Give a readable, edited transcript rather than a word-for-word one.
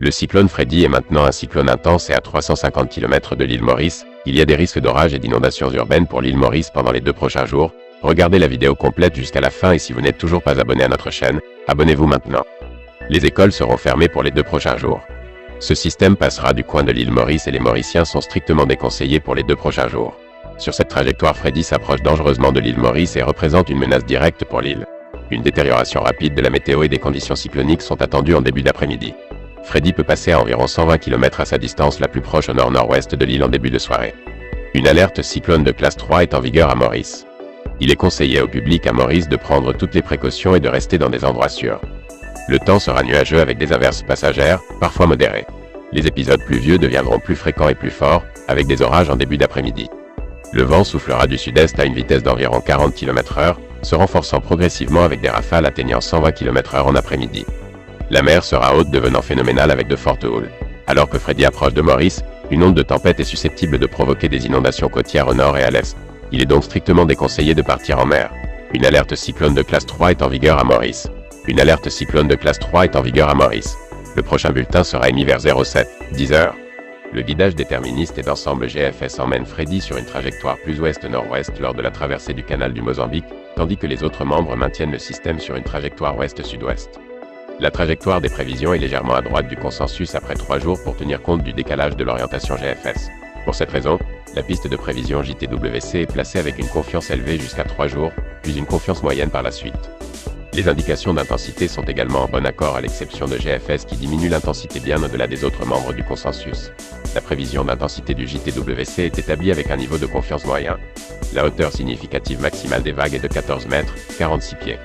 Le cyclone Freddy est maintenant un cyclone intense et à 350 km de l'île Maurice. Il y a des risques d'orage et d'inondations urbaines pour l'île Maurice pendant les 2 prochains jours. Regardez la vidéo complète jusqu'à la fin et si vous n'êtes toujours pas abonné à notre chaîne, abonnez-vous maintenant. Les écoles seront fermées pour les 2 prochains jours. Ce système passera du coin de l'île Maurice et les Mauriciens sont strictement déconseillés pour les 2 prochains jours. Sur cette trajectoire, Freddy s'approche dangereusement de l'île Maurice et représente une menace directe pour l'île. Une détérioration rapide de la météo et des conditions cycloniques sont attendues en début d'après-midi. Freddy peut passer à environ 120 km à sa distance la plus proche au nord-nord-ouest de l'île en début de soirée. Une alerte cyclone de classe 3 est en vigueur à Maurice. Il est conseillé au public à Maurice de prendre toutes les précautions et de rester dans des endroits sûrs. Le temps sera nuageux avec des averses passagères, parfois modérées. Les épisodes pluvieux deviendront plus fréquents et plus forts, avec des orages en début d'après-midi. Le vent soufflera du sud-est à une vitesse d'environ 40 km/h, se renforçant progressivement avec des rafales atteignant 120 km/h en après-midi. La mer sera haute devenant phénoménale avec de fortes houles. Alors que Freddy approche de Maurice, une onde de tempête est susceptible de provoquer des inondations côtières au nord et à l'est. Il est donc strictement déconseillé de partir en mer. Une alerte cyclone de classe 3 est en vigueur à Maurice. Une alerte cyclone de classe 3 est en vigueur à Maurice. Le prochain bulletin sera émis vers 07:10 h. Le guidage déterministe et d'ensemble GFS emmène Freddy sur une trajectoire plus ouest-nord-ouest lors de la traversée du canal du Mozambique, tandis que les autres membres maintiennent le système sur une trajectoire ouest-sud-ouest. La trajectoire des prévisions est légèrement à droite du consensus après 3 jours pour tenir compte du décalage de l'orientation GFS. Pour cette raison, la piste de prévision JTWC est placée avec une confiance élevée jusqu'à 3 jours, puis une confiance moyenne par la suite. Les indications d'intensité sont également en bon accord à l'exception de GFS qui diminue l'intensité bien au-delà des autres membres du consensus. La prévision d'intensité du JTWC est établie avec un niveau de confiance moyen. La hauteur significative maximale des vagues est de 14 mètres, 46 pieds.